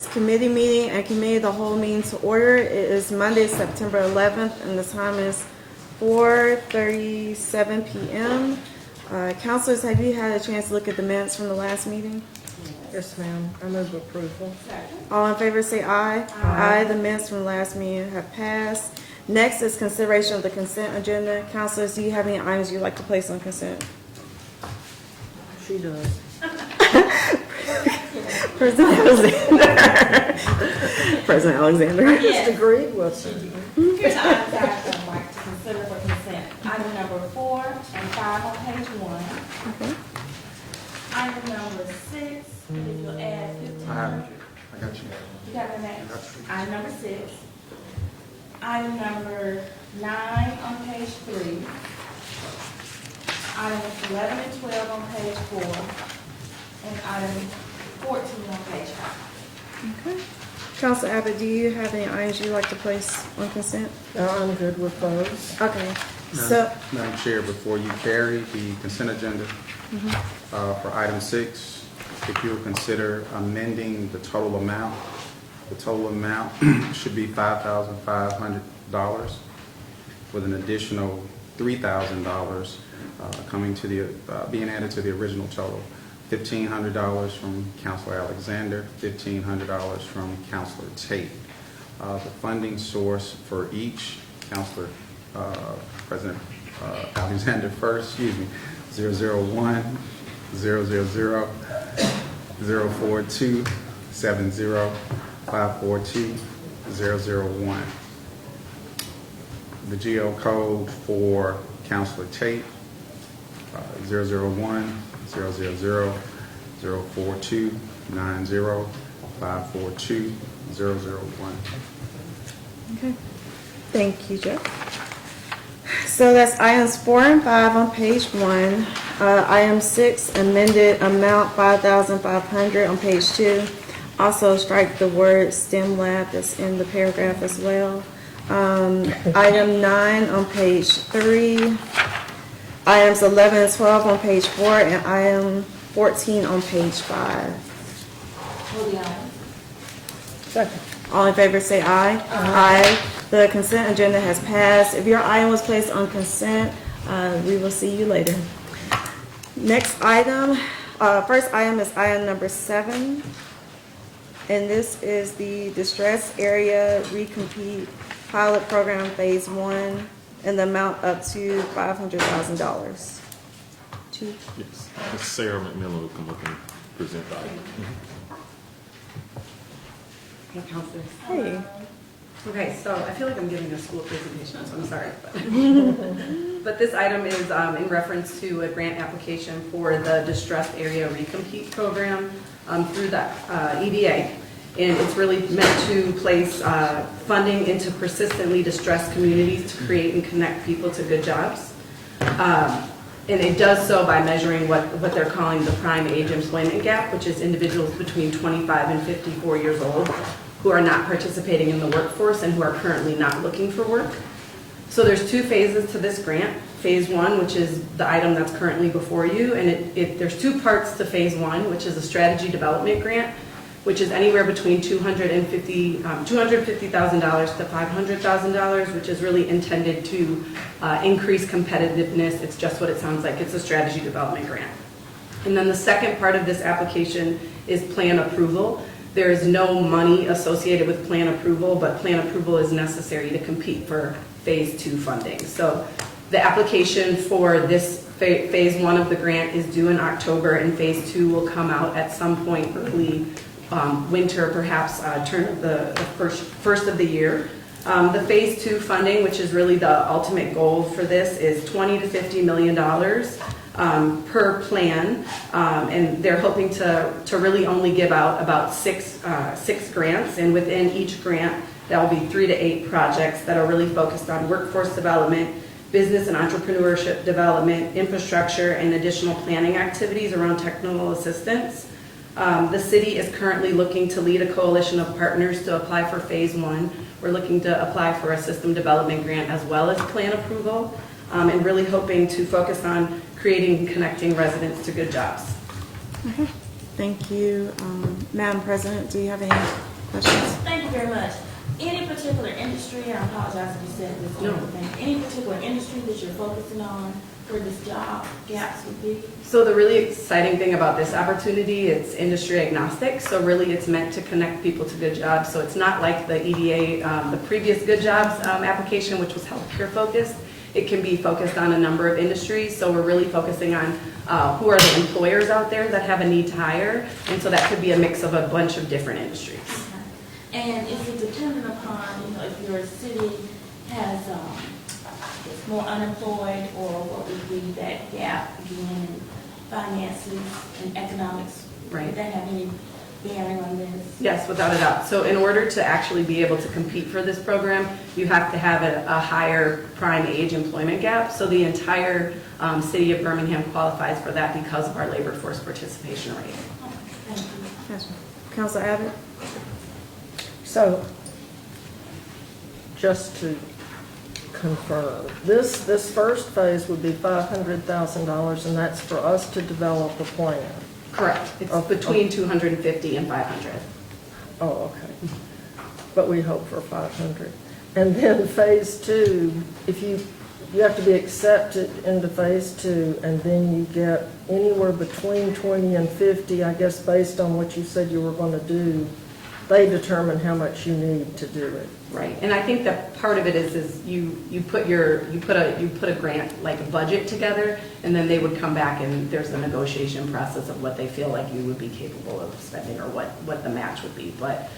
Committee meeting and committee of the whole meeting to order. It is Monday, September 11th, and the time is 4:37 p.m. Councilors, have you had a chance to look at the minutes from the last meeting? Yes, ma'am. I move approval. All in favor say aye. Aye. The minutes from the last meeting have passed. Next is consideration of the consent agenda. Councilors, do you have any items you'd like to place on consent? She does. President Alexander. President Alexander. I just agreed with her. Here's items I'd like to consider for consent. Item number 4 and 5 on page 1. Okay. Item number 6, if you'll add 15. I got you. You got the next? I got you. Item number 6. Item number 9 on page 3. Items 11 and 12 on page 4. And item 14 on page 5. Okay. Council Abbott, do you have any items you'd like to place on consent? No, I'm good with those. Okay. So, Madam Chair, before you carry the consent agenda, for item 6, if you would consider amending the total amount should be $5,500 with an additional $3,000 being added to the original total. $1,500 from Councilor Alexander, $1,500 from Councilor Tate. The funding source for each, Councilor President Alexander first, 001 000 042 70 542 001. The GL code for Councilor Tate, 001 000 042 90 542 001. okay. Thank you, Jeff. So that's items 4 and 5 on page 1. Item 6, amended amount $5,500 on page 2. Also strike the word STEM lab that's in the paragraph as well. Item 9 on page 3. Items 11 and 12 on page 4, and item 14 on page 5. Hold the item. Second. All in favor say aye. Aye. The consent agenda has passed. If your item was placed on consent, we will see you later. Next item, first item is item number 7. And this is the Distress Area Recompete Pilot Program Phase 1 and the amount up to $500,000. Yes, Ms. Sarah McMillan will come up and present the item. Hey, counselors. Hey. Okay, so I feel like I'm giving a school presentation, so I'm sorry. But this item is in reference to a grant application for the Distressed Area Recompete Program through the EDA. And it's really meant to place funding into persistently distressed communities to create and connect people to good jobs. And it does so by measuring what they're calling the prime age employment gap, which is individuals between 25 and 54 years old who are not participating in the workforce and who are currently not looking for work. So there's 2 phases to this grant. Phase 1, which is the item that's currently before you, and there's 2 parts to Phase 1, which is a strategy development grant, which is anywhere between $250,000 to $500,000, which is really intended to increase competitiveness. It's just what it sounds like. It's a strategy development grant. And then the second part of this application is plan approval. There is no money associated with plan approval, but plan approval is necessary to compete for Phase 2 funding. So the application for this Phase 1 of the grant is due in October, and Phase 2 will come out at some point early winter, perhaps turn of the first of the year. The Phase 2 funding, which is really the ultimate goal for this, is $20 to $50 million per plan, and they're hoping to really only give out about six grants, and within each grant there will be 3 to 8 projects that are really focused on workforce development, business and entrepreneurship development, infrastructure, and additional planning activities around technical assistance. The city is currently looking to lead a coalition of partners to apply for Phase 1. We're looking to apply for a system development grant as well as plan approval, and really hoping to focus on creating and connecting residents to good jobs. Thank you. Madam President, do you have any Questions? Thank you very much. Any particular industry, I apologize if you said this, No. any particular industry that you're focusing on where this job gaps would be? So the really exciting thing about this opportunity, it's industry agnostic. So really it's meant to connect people to good jobs. So it's not like the EDA, the previous good jobs application, which was healthcare focused. It can be focused on a number of industries. So we're really focusing on who are the employers out there that have a need to hire. And so that could be a mix of a bunch of different industries. And is it dependent upon, if your city has, is more unemployed, or what would be that gap again in finances and economics? Right. Would that have any bearing on this? Yes, without a doubt. So in order to actually be able to compete for this program, you have to have a higher prime age employment gap. So the entire city of Birmingham qualifies for that because of our labor force participation rate. Thank you. Gotcha. Council Abbott? So, just to confirm, this first phase would be $500,000, and that's for us to develop a plan. Correct. It's Oh, between 250 and 500. Oh, okay. But we hope for 500. And then phase two, if you have to be accepted into phase two, and then you get anywhere between 20 and 50, I guess, based on what you said you were going to do. They determine how much you need to do it. Right. And I think that part of it is you put a grant, like a budget together, and then they would come back and there's a negotiation process of what they feel like you would be capable of spending or what the match would be. But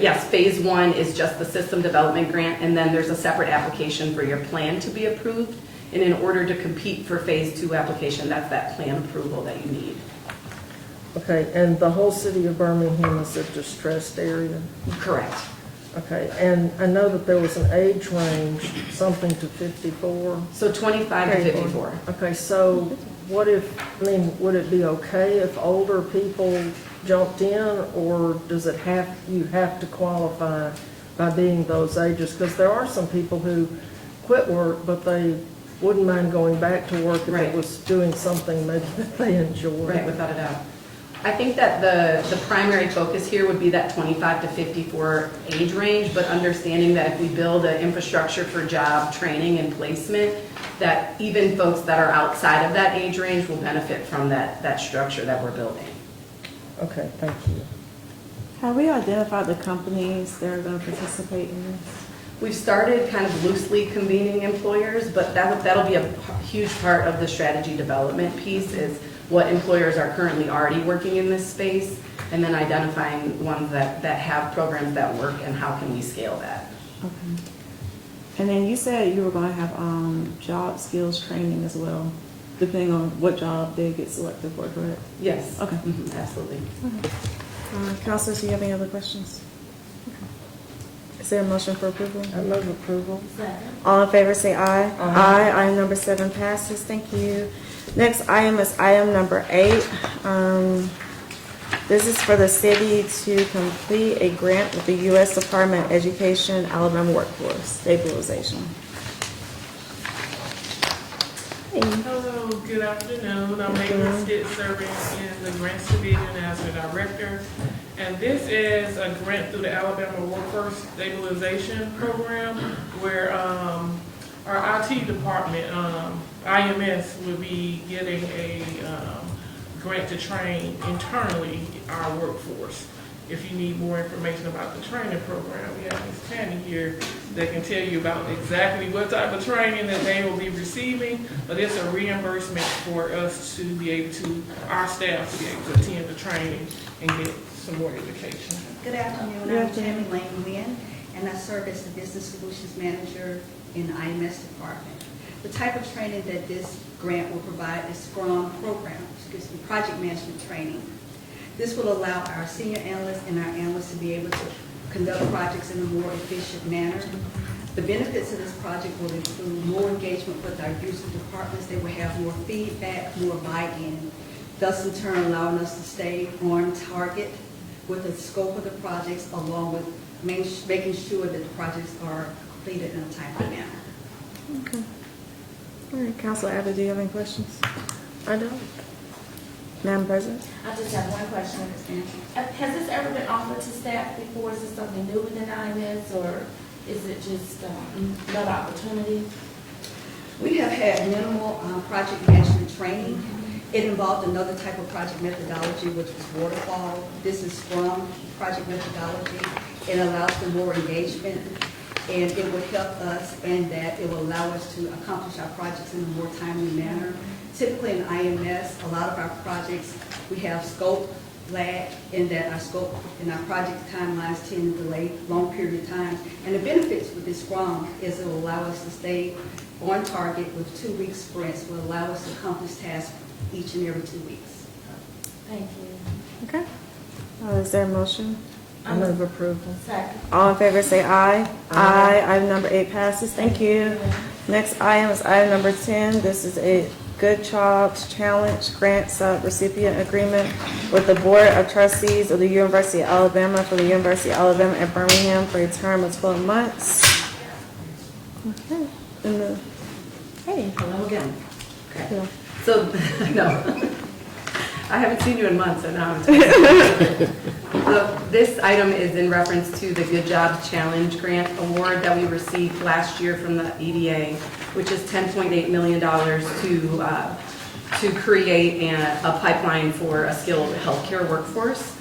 yes, phase one is just the system development grant, and then there's a separate application for your plan to be approved. And in order to compete for phase two application, that's that plan approval that you need. Okay, and the whole city of Birmingham is a distressed area? Correct. Okay, and I know that there was an age range, something to 54. So 25 to 54. Okay, so what if, would it be okay if older people jumped in, or does it you have to qualify by being those ages? Because there are some people who quit work, but they wouldn't mind going back to work if Right. it was doing something maybe that they enjoy. Right, without a doubt. I think that the primary focus here would be that 25 to 54 age range, but understanding that if we build an infrastructure for job training and placement, that even folks that are outside of that age range will benefit from that structure that we're building. Okay, thank you. Have we identified the companies that are going to participate in this? We've started kind of loosely convening employers, but that'll be a huge part of the strategy development piece is what employers are currently already working in this space, and then identifying ones that have programs that work and how can we scale that. Okay. And then you said you were going to have job skills training as well, depending on what job they get selected for, correct? Yes. Okay. Mhm, absolutely. Councilors, do you have any other questions? Okay. Is there a motion for approval? I move approval. Second. All in favor, say aye. Aye. Item number 7 passes. Thank you. Next item is item number 8. This is for the city to complete a grant with the U.S. Department of Education Alabama Workforce Stabilization. Hey. Hello, good afternoon. I'm Megan Stitt, serving in the Grants Division as the director. And this is a grant through the Alabama Workforce Stabilization Program where our IT department, IMS, will be getting a grant to train internally our workforce. If you need more information about the training program, we have Ms. Tanny here that can tell you about exactly what type of training that they will be receiving, but it's a reimbursement for us to be able to, our staff to be able to attend the training and get some more education. Good afternoon, Good I'm afternoon. Tammy Lane Wynn, and I serve as the Business Solutions Manager in the IMS department. The type of training that this grant will provide is Scrum program, project management training. This will allow our senior analysts and our analysts to be able to conduct projects in a more efficient manner. The benefits of this project will include more engagement with our user departments. They will have more feedback, more buy-in, thus in turn allowing us to stay on target with the scope of the projects, along with making sure that the projects are completed in a timely manner. Okay. All right, Councilor Abbott, do you have any questions? I don't. Madam President? I just have one question. Has this ever been offered to staff before? Is this something new within IMS, or is it just another opportunity? We have had minimal project management training. It involved another type of project methodology, which was waterfall. This is Scrum project methodology. It allows for more engagement, and it would help us in that it will allow us to accomplish our projects in a more timely manner. Typically in IMS, a lot of our projects, we have scope lag in that our scope and our project timelines tend to delay long period of time. And the benefits with this Scrum is it will allow us to stay on target with 2-week sprints, will allow us to accomplish tasks each and every 2 weeks. Thank you. Okay. Is there a motion? I move approval. Second. All in favor say aye. Aye. Item number 8 passes. Thank you. Next item is item number 10. This is a Good Jobs Challenge Grant Sub-Recipient Agreement with the Board of Trustees of the University of Alabama for the University of Alabama at Birmingham for a term of 12 months. Okay. Hey. Hello again. Okay. Yeah. So, no, I haven't seen you in months, so now I'm so this item is in reference to the Good Jobs Challenge Grant Award that we received last year from the EDA, which is $10.8 million to create a pipeline for a skilled healthcare workforce.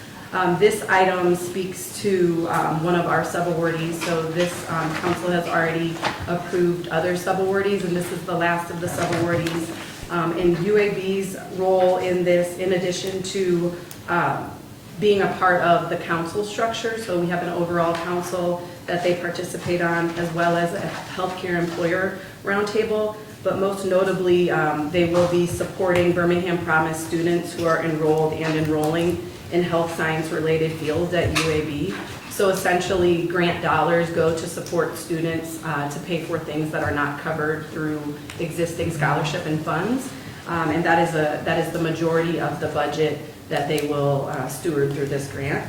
This item speaks to one of our subawardees. So this council has already approved other subawardees, and this is the last of the subawardees. And UAB's role in this, in addition to being a part of the council structure, so we have an overall council that they participate on, as well as a healthcare employer roundtable. But most notably, they will be supporting Birmingham Promise students who are enrolled and enrolling in health science related fields at UAB. So essentially, grant dollars go to support students to pay for things that are not covered through existing scholarship and funds. And that is the majority of the budget that they will steward through this grant.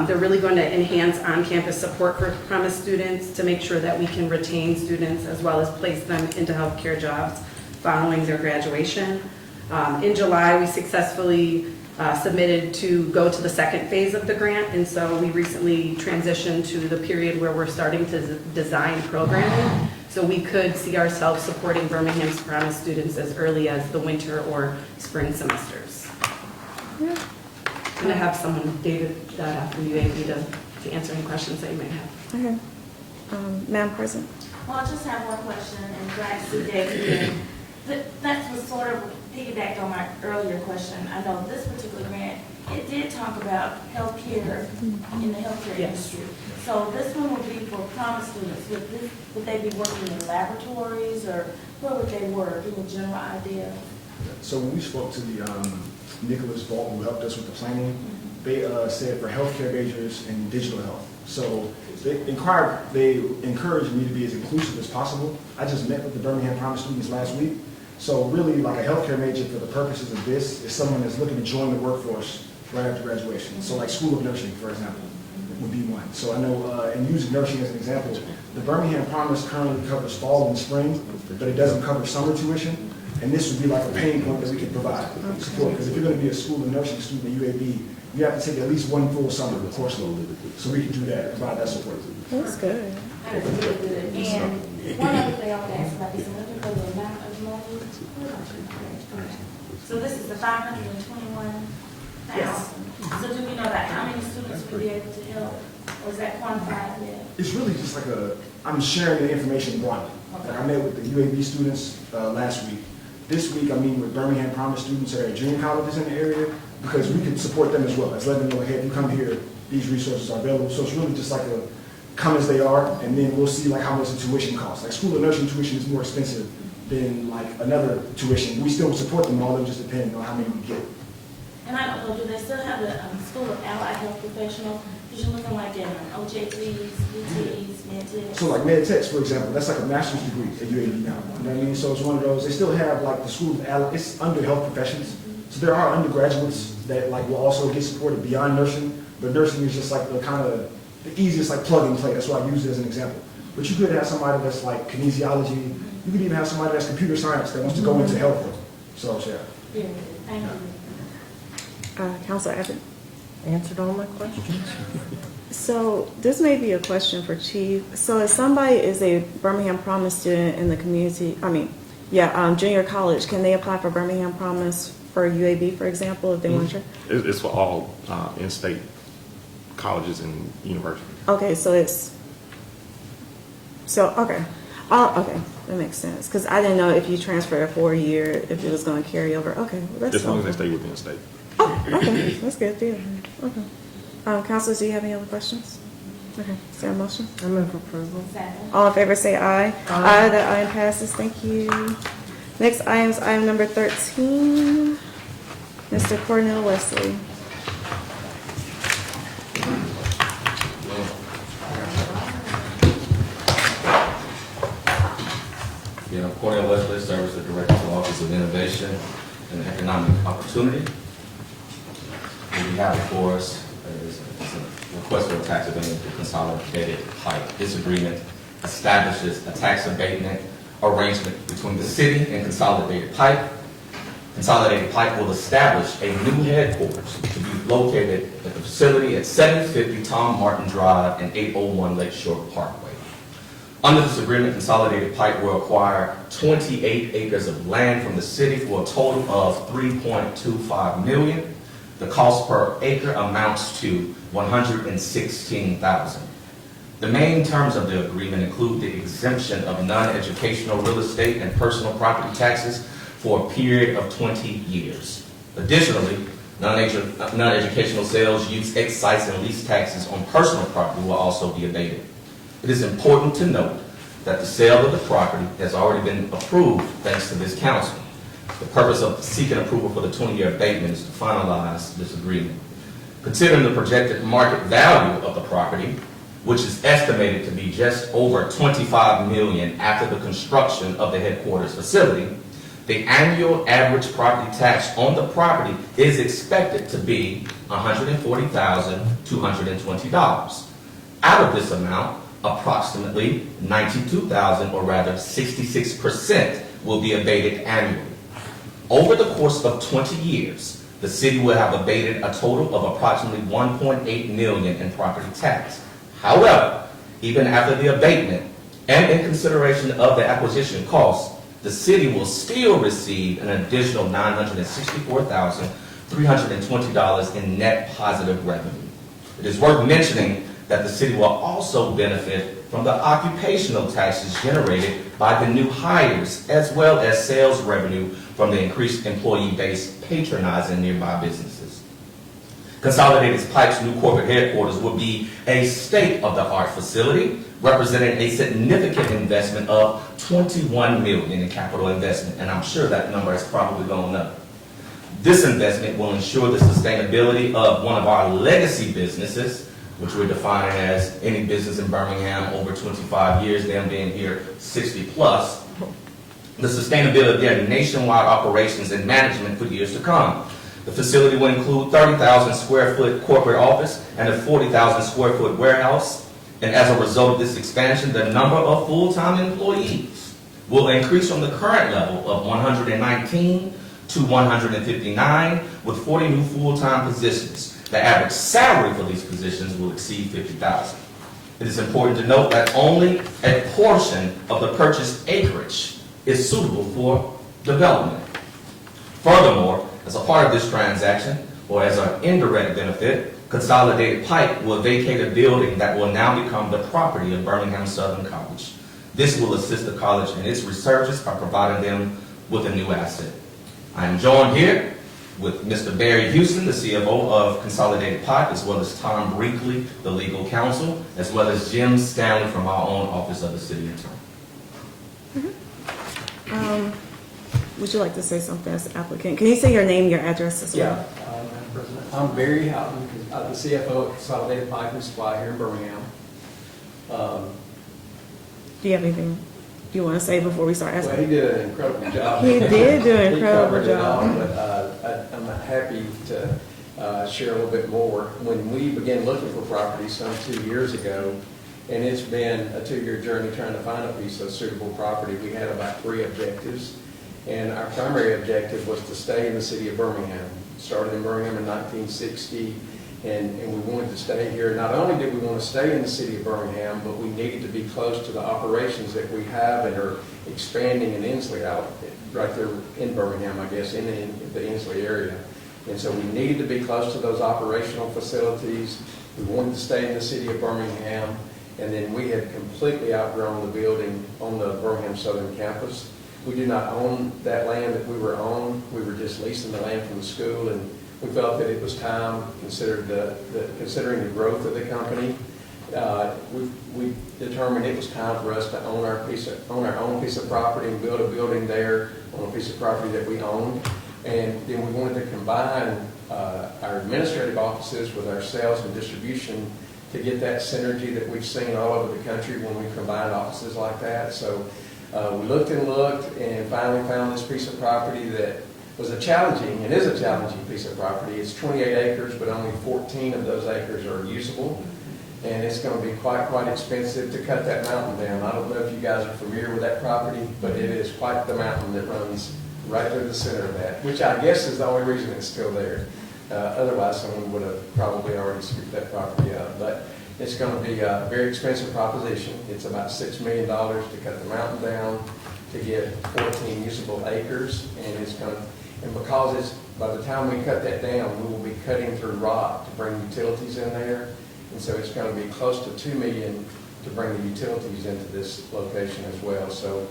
They're really going to enhance on-campus support for Promise students to make sure that we can retain students as well as place them into healthcare jobs following their graduation. In July, we successfully submitted to go to the second phase of the grant, and so we recently transitioned to the period where we're starting to design programming, so we could see ourselves supporting Birmingham's Promise students as early as the winter or spring semesters. Yeah. I'm going to have someone, David, from UAB to answer any questions that you may have. Okay. Madam President? Well, I just have one question, and glad to see David. That was sort of piggybacked on my earlier question. I know this particular grant, it did talk about healthcare in the healthcare industry. So this one would be for Promise students. Would they be working in laboratories, or where would they work? Give me a general idea. So when we spoke to the Nicholas Vault, who helped us with the planning, they said for healthcare majors in digital health. So they encouraged me to be as inclusive as possible. I just met with the Birmingham Promise students last week. So really, like a healthcare major for the purposes of this is someone that's looking to join the workforce right after graduation. So like School of Nursing, for example, would be one. So I know, and using nursing as an example, the Birmingham Promise currently covers fall and spring, but it doesn't cover summer tuition. And this would be like a pain point that we could provide support. Because if you're going to be a school of nursing student at UAB, you have to take at least one full summer of course load. So we can do that, provide that support. That's good. That is really good. And one other thing I would ask about is looking for the amount of money. So this is the 521,000. Yes. So do we know that how many students would be able to help, or is that quantified yet? It's really just like I'm sharing the information broadly. Like I met with the UAB students last week. This week I'm meeting with Birmingham Promise students that are at junior colleges in the area because we can support them as well. As letting them know, hey, if you come here, these resources are available. So it's really just like a come as they are, and then we'll see like how much the tuition costs. Like School of Nursing tuition is more expensive than like another tuition. We still support them all, just depending on how many we get. And I don't know, do they still have the School of Allied Health Professionals? Because you're looking like at OJTs, UTs, MedTech. So like MedTech, for example, that's like a master's degree at UAB now. You know what I mean? So it's one of those, they still have like the School of Allied, it's under health professions. So there are undergraduates that like will also get supported beyond nursing, but nursing is just like the kind of the easiest like plug and play. That's why I use it as an example. But you could have somebody that's like kinesiology. You could even have somebody that's computer science that wants to go into health. So yeah. Yeah, thank you. Counselor Abbott? Answered all my questions. So this may be a question for Chief. So if somebody is a Birmingham Promise student in the community, junior college, can they apply for Birmingham Promise for UAB, for example, if they want to? It's for all in-state colleges and universities. Okay, okay, that makes sense. Because I didn't know if you transferred a 4-year, if it was going to carry over. Okay, well, that's As long as they helpful. stay within state. Oh, okay, that's good, deal. Okay. Counselors, do you have any other questions? Okay, is there a motion? I move approval. Second. All in favor say aye. Aye. That item passes. Thank you. Next item is item number 13. Mr. Cornell Wesley. Again, I'm Cornell Wesley, Service the Director of the Office of Innovation and Economic Opportunity. What we have before us is a request for a tax abatement for Consolidated Pipe. This agreement establishes a tax abatement arrangement between the city and Consolidated Pipe. Consolidated Pipe will establish a new headquarters to be located at the facility at 750 Tom Martin Drive and 801 Lakeshore Parkway. Under this agreement, Consolidated Pipe will acquire 28 acres of land from the city for a total of $3.25 million. The cost per acre amounts to $116,000. The main terms of the agreement include the exemption of non-educational real estate and personal property taxes for a period of 20 years. Additionally, non-educational sales, use, excise, and lease taxes on personal property will also be abated. It is important to note that the sale of the property has already been approved thanks to this council. The purpose of seeking approval for the 20-year abatement is to finalize this agreement. Considering the projected market value of the property, which is estimated to be just over $25 million after the construction of the headquarters facility, the annual average property tax on the property is expected to be $140,220. Out of this amount, approximately $92,000, or rather 66%, will be abated annually. Over the course of 20 years, the city will have abated a total of approximately $1.8 million in property tax. However, even after the abatement and in consideration of the acquisition costs, the city will still receive an additional $964,320 in net positive revenue. It is worth mentioning that the city will also benefit from the occupational taxes generated by the new hires, as well as sales revenue from the increased employee base patronizing nearby businesses. Consolidated Pipe's new corporate headquarters will be a state-of-the-art facility representing a significant investment of $21 million in capital investment, and I'm sure that number has probably gone up. This investment will ensure the sustainability of one of our legacy businesses, which we're defining as any business in Birmingham over 25 years, them being here 60 plus, the sustainability of their nationwide operations and management for years to come. The facility will include 30,000 square foot corporate office and a 40,000 square foot warehouse. And as a result of this expansion, the number of full-time employees will increase from the current level of 119 to 159, with 40 new full-time positions. The average salary for these positions will exceed $50,000. It is important to note that only a portion of the purchased acreage is suitable for development. Furthermore, as a part of this transaction, or as an indirect benefit, Consolidated Pipe will vacate a building that will now become the property of Birmingham Southern College. This will assist the college in its researches by providing them with a new asset. I am joined here with Mr. Barry Houston, the CFO of Consolidated Pipe, as well as Tom Brinkley, the legal counsel, as well as Jim Stanley from our own Office of the City Attorney. Would you like to say something as an applicant? Can you say your name and your address as well? Yeah, Madam President. I'm Barry Houghton, the CFO of Consolidated Pipe and Supply here in Birmingham. Do you have anything you want to say before we start asking? Well, he did an incredible job. He did do an He incredible covered it all, job. but I'm happy to share a little bit more. When we began looking for property some 2 years ago, and it's been a 2-year journey trying to find a piece of suitable property, we had about 3 objectives. And our primary objective was to stay in the city of Birmingham. started in Birmingham in 1960, and we wanted to stay here. Not only did we want to stay in the city of Birmingham, but we needed to be close to the operations that we have and are expanding in Inslee, out right there in Birmingham, I guess, in the Inslee area. And so we needed to be close to those operational facilities. We wanted to stay in the city of Birmingham, and then we had completely outgrown the building on the Birmingham Southern campus. We did not own that land that we were on. We were just leasing the land from the school, and we felt that it was time, considering the growth of the company. We determined it was time for us to own our own piece of property and build a building there on a piece of property that we owned. And then we wanted to combine our administrative offices with our sales and distribution to get that synergy that we've seen all over the country when we combine offices like that. So we looked and finally found this piece of property that was a challenging piece of property. It's 28 acres, but only 14 of those acres are usable. And it's going to be quite expensive to cut that mountain down. I don't know if you guys are familiar with that property, but it is quite the mountain that runs right through the center of that, which I guess is the only reason it's still there. Otherwise, someone would have probably already scooped that property up. But it's going to be a very expensive proposition. It's about $6 million to cut the mountain down, to get 14 usable acres, and because by the time we cut that down, we will be cutting through rock to bring utilities in there, and so it's going to be close to $2 million to bring the utilities into this location as well. So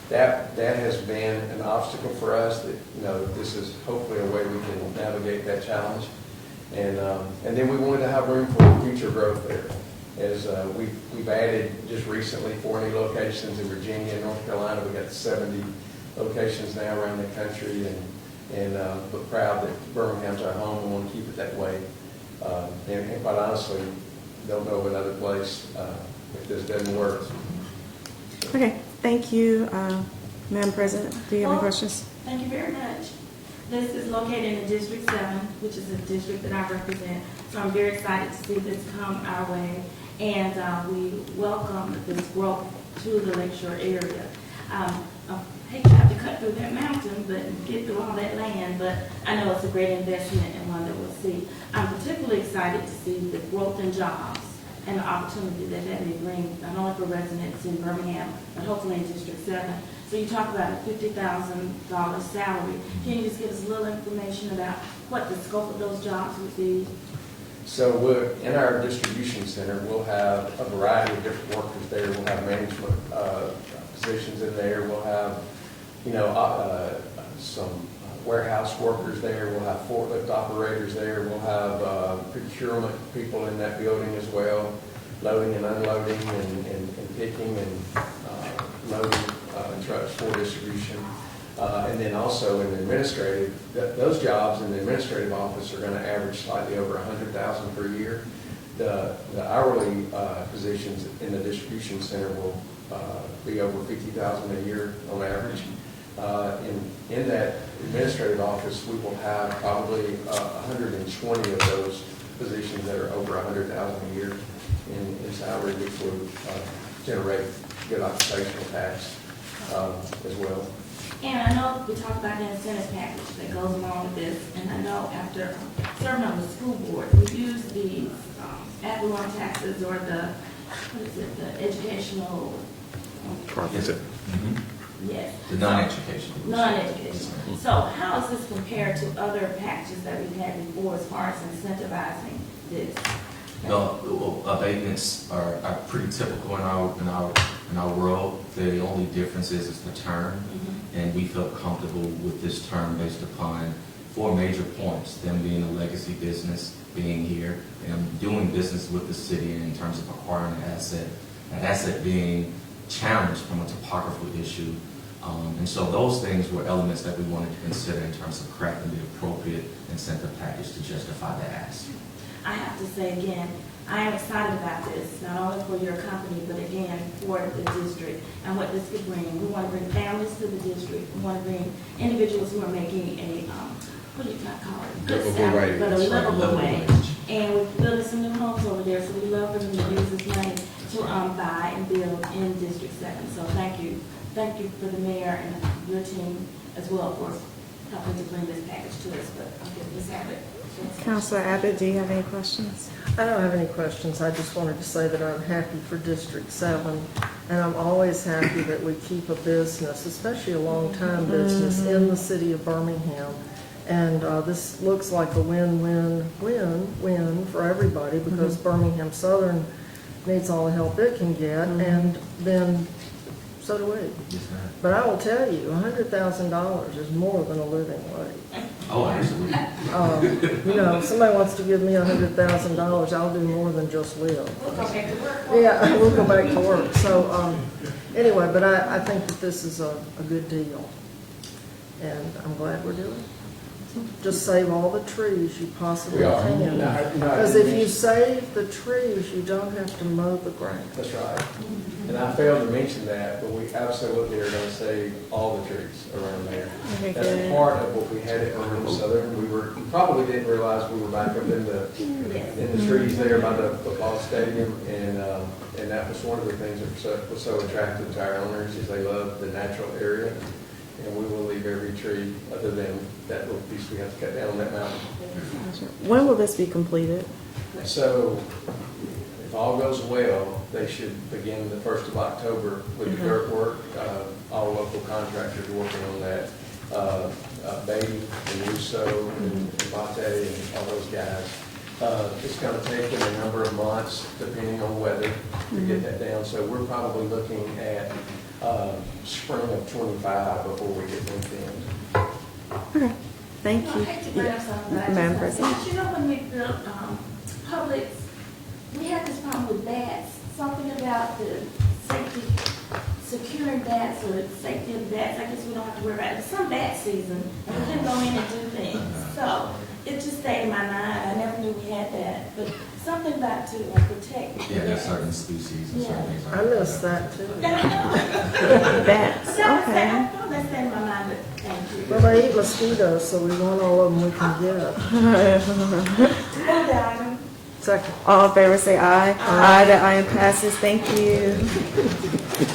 that has been an obstacle for us. That this is hopefully a way we can navigate that challenge, and then we wanted to have room for future growth there. As we've added just recently 4 new locations in Virginia and North Carolina. We've got 70 locations now around the country, and we're proud that Birmingham's our home and want to keep it that way. And quite honestly, don't know of another place if this doesn't work. Okay, thank you, Madam President. Do you have any Well, questions? Thank you very much. This is located in District 7, which is a district that I represent, so I'm very excited to see this come our way, and we welcome this growth to the Lakeshore area. I hate to have to cut through that mountain, but get through all that land, but I know it's a great investment and one that we'll see. I'm particularly excited to see the growth in jobs and the opportunity that that may bring, not only for residents in Birmingham, but hopefully in District 7. So you talk about a $50,000 salary. Can you just give us a little information about what the scope of those jobs would be? So in our distribution center, we'll have a variety of different workers there. We'll have management positions in there. We'll have, some warehouse workers there. We'll have forklift operators there. We'll have procurement people in that building as well, loading and unloading and picking and loading trucks for distribution. And then also in the administrative, those jobs in the administrative office are going to average slightly over $100,000 per year. The hourly positions in the distribution center will be over $50,000 a year on average. In that administrative office, we will have probably 120 of those positions that are over $100,000 a year in salary, which will generate good occupational tax as well. And I know we talked about the incentive package that goes along with this, and I know after serving on the school board, we use these ad valorem taxes or the educational. Yes. Yes. The non-educational. Non-educational. So how is this compared to other packages that we've had before as far as incentivizing this? No, abatements are pretty typical in our world. The only difference is the term, and we felt comfortable with this term based upon 4 major points: them being a legacy business, being here, and doing business with the city in terms of acquiring an asset being challenged from a topographical issue. And so those things were elements that we wanted to consider in terms of crafting the appropriate incentive package to justify the ask. I have to say again, I am excited about this, not only for your company, but again, for the district and what this could bring. We want to bring families to the district. We want to bring individuals who are making a, what do you call it? Good salary, but a livable wage. And we're building some new homes over there, so we love for them to use this money to buy and build in District 7. So thank you. Thank you for the mayor and your team as well for helping to bring this package to us, but I'll give Ms. Abbott. Counselor Abbott, do you have any questions? I don't have any questions. I just wanted to say that I'm happy for District 7, and I'm always happy that we keep a business, especially a long-time business, in the city of Birmingham. And this looks like a win-win-win-win for everybody, because Birmingham Southern needs all the help it can get, and then so do we. But I will tell you, $100,000 is more than a living wage. Oh, absolutely. You know, if somebody wants to give me $100,000, I'll do more than just live. We'll go back to work. Yeah, we'll go back to work. So, anyway, but I think that this is a good deal. And I'm glad we're doing it. Just save all the trees you possibly We are. can. No, Because if you save the trees, you don't have to mow the grass. That's right. And I failed to mention that, but we absolutely are going to save all the trees around there. Okay, That's good. part of what we had at Birmingham Southern. We probably didn't realize we were back up in the trees there by the football stadium, and that was one of the things that was so attractive to our owners, is they love the natural area. And we will leave every tree other than that little piece we have to cut down on that mountain. When will this be completed? So if all goes well, they should begin the 1st of October with the dirt work. All local contractors are working on that. Beatty and Russo and Mate and all those guys. It's going to take them a number of months, depending on weather, to get that down. So we're probably looking at spring of '25 before we get moved in. Okay, thank I you. hate to bring up something, but I Madam just President. want to say, you know, when we built Publix, we had this problem with bats, something about the safety, securing bats or the safety of bats. I guess we don't have to worry about it. It's some bat season, and we couldn't go in and do things. So it just stayed in my mind. I never knew we had that, but something about to protect. Yeah, there's certain species and certain things. I missed that too. Bats, I okay. thought that stayed in my mind, but thank you. Well, they eat mosquitoes, so we want all of them we can get. Hold on. Second. All in favor, say aye. Aye, the item passes. Thank you.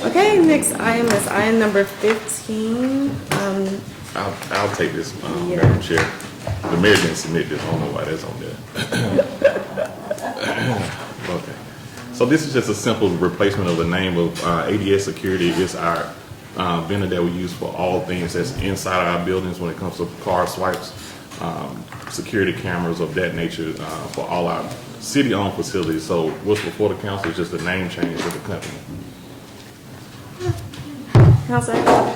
Okay, next item is item number 15. I'll take this, Yeah. Madam Chair. The mayor didn't submit this, I don't know why that's on there. Okay. So this is just a simple replacement of the name of ADS Security. It's our vendor that we use for all things that's inside our buildings when it comes to car swipes, security cameras of that nature for all our city-owned facilities. So what's before the council is just a name change of the company. Counselor?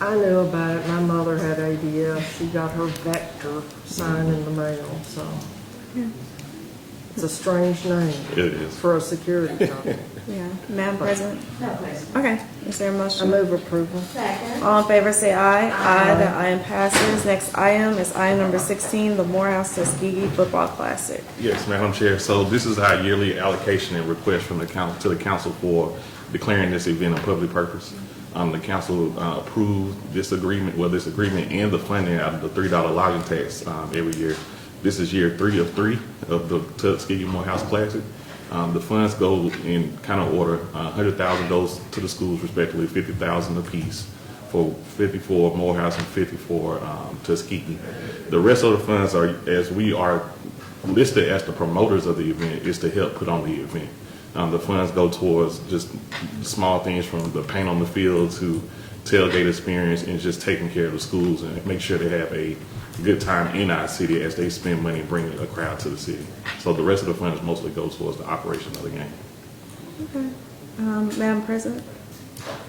I knew about it. My mother had ADS. She got her Vector sign in the mail, so. It's a strange name It is. for a security company. Yeah, Madam President? No question. Okay, is there a I motion? move approval. Second. All in favor, say aye. Aye, the item passes. Next item is item number 16, the Morehouse Tuskegee Football Classic. Yes, Madam Chair. So this is our yearly allocation and request from the council to the council for declaring this event a public purpose. The council approved this agreement and the funding out of the $3 lodging tax every year. This is year 3 of 3 of the Tuskegee Morehouse Classic. The funds go in kind of order. 100,000 goes to the schools, respectively, 50,000 apiece for 54 Morehouse and 54 Tuskegee. The rest of the funds are, as we are listed as the promoters of the event, is to help put on the event. The funds go towards just small things from the paint on the field to tailgate experience and just taking care of the schools and make sure they have a good time in our city as they spend money bringing a crowd to the city. So the rest of the funds mostly go towards the operation of the game. Okay. Madam President?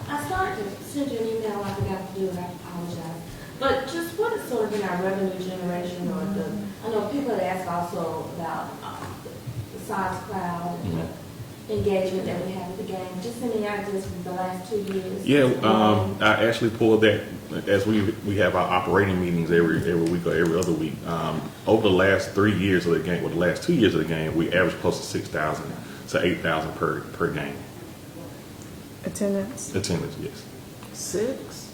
I started to send you an email, I forgot to do it, I apologize. But just what has sort of been our revenue generation or I know people have asked also about the size crowd and the engagement that we have with the game. Just any ideas from the last 2 years? Yeah, I actually pulled that as we have our operating meetings every week or every other week. Over the last 3 years of the game, the last 2 years of the game, we averaged close to 6,000 to 8,000 per game. Attendance? Attendance, yes. 6?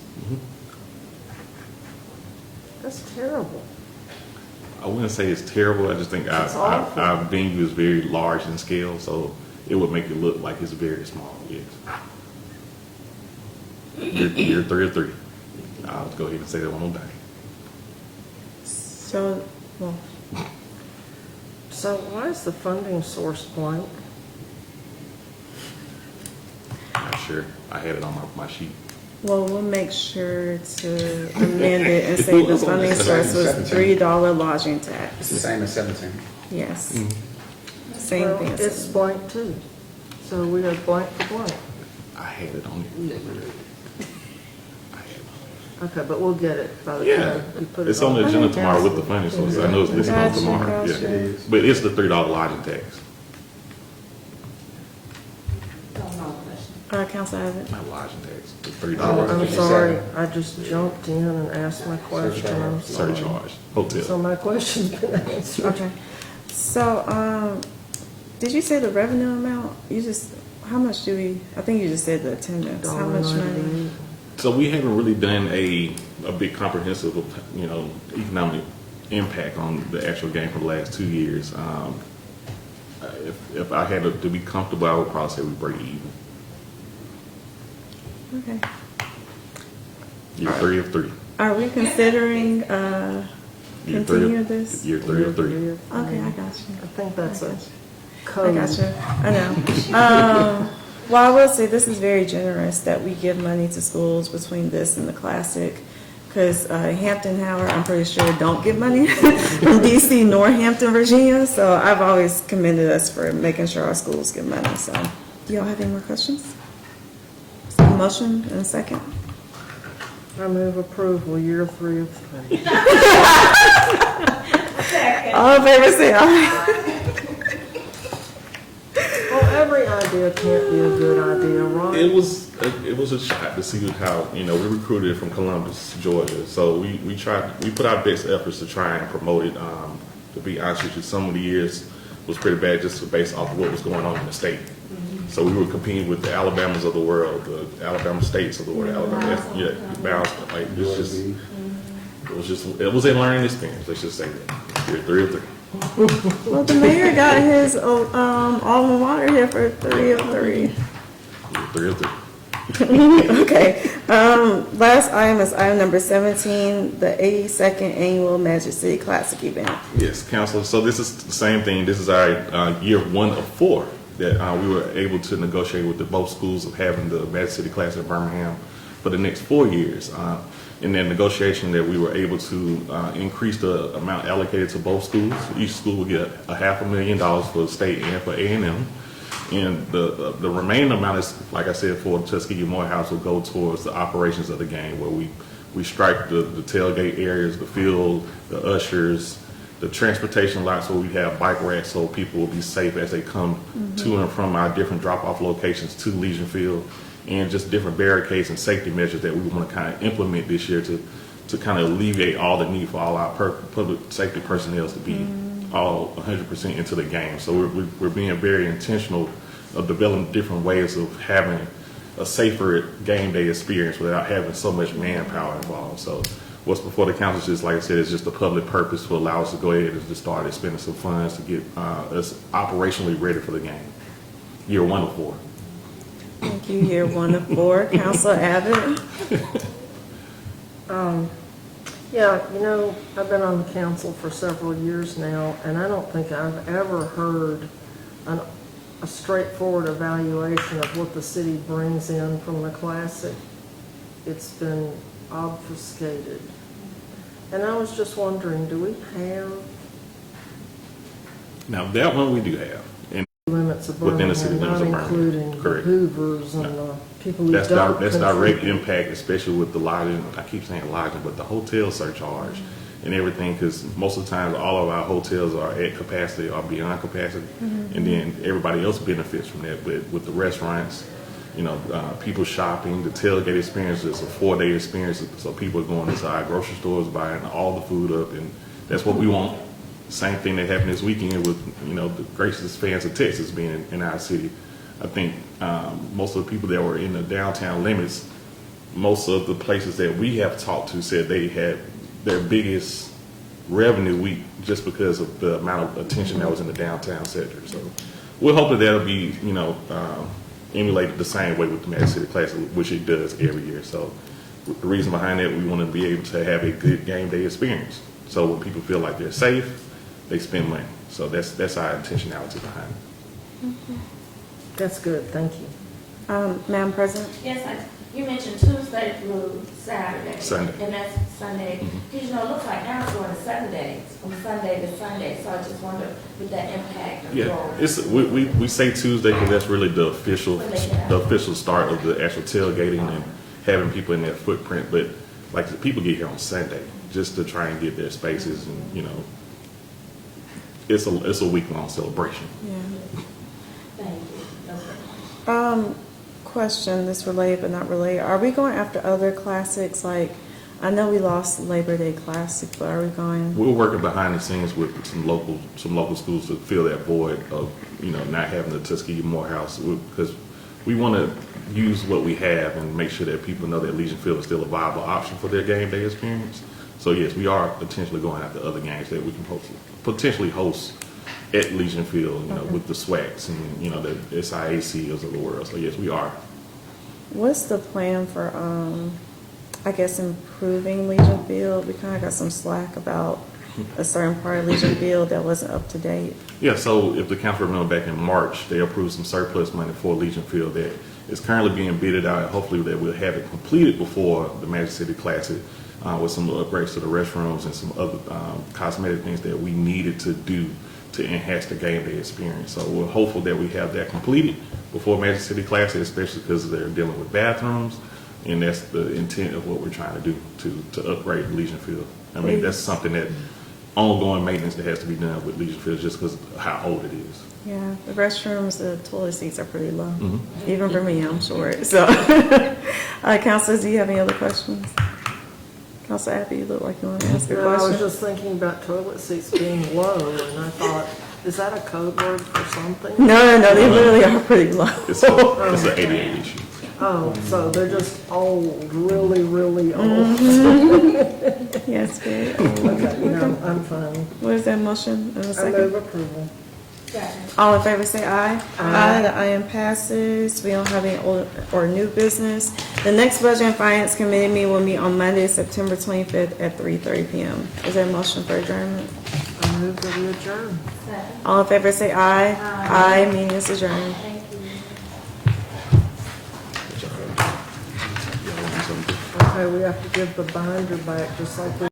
That's terrible. I wouldn't say it's terrible. I just think It's awful. our venue is very large in scale, so it would make it look like it's very small. Yes. Year 3 of 3. I'll go ahead and say that one more time. So, well, So why is the funding source blank? Not sure. I had it on my sheet. we'll make sure to amend it and say the funding source was $3 lodging It's the tax. same as 17. Yes. Mm-hmm. Same Well, thing. it's blank too. So we have blank for blank. I had it on it. Okay, but we'll get it by the Yeah, time you put it on. it's on the agenda tomorrow with the funding source. I know it's listed on Gotcha, tomorrow. gotcha. Yeah, but it's the $3 lodging tax. Council Abbott. Not lodging tax. The $3 I'm sorry, I just jumped in and asked my question. I'm sorry. surcharge. So Hotel. my question's been answered. Okay. So, did you say the revenue amount? You just, how much do we, I think you just said the attendance. How much money? $1.98. So we haven't really done a big comprehensive, economic impact on the actual game for the last 2 years. If I had to be comfortable, I would probably say we break even. Okay. Year 3 of 3. Are we considering, Year 3 continue of, this? Year 3 of 3. Okay, I got you. I think that's a I code. got you. I know. Well, I will say this is very generous that we give money to schools between this and the Classic. Because Hampton Howard, I'm pretty sure, don't get money from DC nor Hampton, Virginia. So I've always commended us for making sure our schools get money. So do y'all have any more questions? So motion and a second. I move approval, year 3 of 3. All in favor, say aye. Well, every idea can't be a good idea, right? It was a shot to see how, we recruited from Columbus, Georgia. So we put our best efforts to try and promote it. To be honest with you, some of the years was pretty bad just based off of what was going on in the state. So we were competing with the Alabamas of the world, the Alabama states of the world, it was a learning experience. Let's just say that. Year 3 of 3. Well, the mayor got his alma mater here for 3 of 3. Year 3 of 3. Okay. Last item is item number 17, the 82nd annual Magic City Classic event. Yes, Council. So this is the same thing. This is our year 1 of 4 that we were able to negotiate with both schools of having the Magic City Classic in Birmingham for the next 4 years. In that negotiation, that we were able to increase the amount allocated to both schools. Each school will get $500,000 for the state and for A&M. And the remaining amount is, like I said, for Tuskegee Morehouse will go towards the operations of the game, where we strike the tailgate areas, the field, the ushers, the transportation lots where we have bike racks so people will be safe as they come to and from our different drop-off locations to Legion Field, and just different barricades and safety measures that we want to kind of implement this year to kind of alleviate all the need for all our public safety personnel to be all 100% into the game. So we're being very intentional of developing different ways of having a safer game day experience without having so much manpower involved. So what's before the council is just, like I said, is just a public purpose to allow us to go ahead and just start expending some funds to get us operationally ready for the game. Year 1 of 4. Thank you. Year 1 of 4. Councilor Abbott. Yeah, I've been on the council for several years now, and I don't think I've ever heard a straightforward evaluation of what the city brings in from the Classic. It's been obfuscated. And I was just wondering, do we have Now that one we do have. And limits of Within the city Birmingham, limits not of Birmingham, including the correct. Hoovers and the people who That's don't direct contribute? impact, especially with the lodging. I keep saying lodging, but the hotel surcharge and everything, because most of the time all of our hotels are at capacity or beyond capacity, and then everybody else benefits from that. But with the restaurants, people shopping, the tailgate experience is a 4-day experience, so people are going inside grocery stores buying all the food up, and that's what we want. Same thing that happened this weekend with the gracious fans of Texas being in our city. I think most of the people that were in the downtown limits, most of the places that we have talked to said they had their biggest revenue week just because of the amount of attention that was in the downtown sector. So we're hoping that'll be emulated the same way with the Magic City Classic, which it does every year. So the reason behind that, we want to be able to have a good game day experience. So when people feel like they're safe, they spend money. So that's our intentionality behind it. That's good, thank you. Madam President? Yes, you mentioned Tuesday through Saturday. Sunday. And that's Sunday. Because, you know, it looks like now it's going to Saturdays, from Sunday to Sunday. So I just wonder with that impact of Yeah, growth. it's we say Tuesday because that's really the official start of the actual tailgating and having people in their footprint. But like the people get here on Sunday just to try and get their spaces, and you know, it's a week-long celebration. Yeah. Thank you. Okay. Question, this related but not related. Are we going after other classics? Like, I know we lost Labor Day Classic, but are we going? We're working behind the scenes with some local schools to fill that void of, you know, not having the Tuskegee Morehouse, because we want to use what we have and make sure that people know that Legion Field is still a viable option for their game day experience. So yes, we are potentially going after other games that we can potentially host at Legion Field, you know, with the SWACs and, you know, the SIACs of the world. So yes, we are. What's the plan for, I guess, improving Legion Field? We kind of got some slack about a certain part of Legion Field that wasn't up to date. Yeah, so if the council remember back in March, they approved some surplus money for Legion Field that is currently being bidded out, and hopefully that we'll have it completed before the Magic City Classic, with some upgrades to the restrooms and some other cosmetic things that we needed to do to enhance the game day experience. So we're hopeful that we have that completed before Magic City Classic, especially because they're dealing with bathrooms, and that's the intent of what we're trying to do to upgrade Legion Field. I mean, that's something that ongoing maintenance that has to be done with Legion Field just because of how old it is. Yeah, the restrooms, the toilet seats are pretty low. Even for me, I'm short. So, Councilors, do you have any other questions? Council Abby, you look like you want to ask a I was question. just thinking about toilet seats being low, and I thought, is that a code word for something? No, they literally are pretty low. It's an ADA issue. Oh, so they're just old, really, really old. Yes, good. Okay, no, I'm fine. What is that motion? In a I second. move approval. Second. All in favor say aye. Aye. The item passes. We don't have any old or new business. The next Budget and Finance Committee meeting will meet on Monday, September 25th at 3:30 p.m. Is there a motion for adjournment? I move that we adjourn. Second. All in favor say aye. Aye. Meeting is adjourned. Thank you. Okay, we have to give the binder back just like we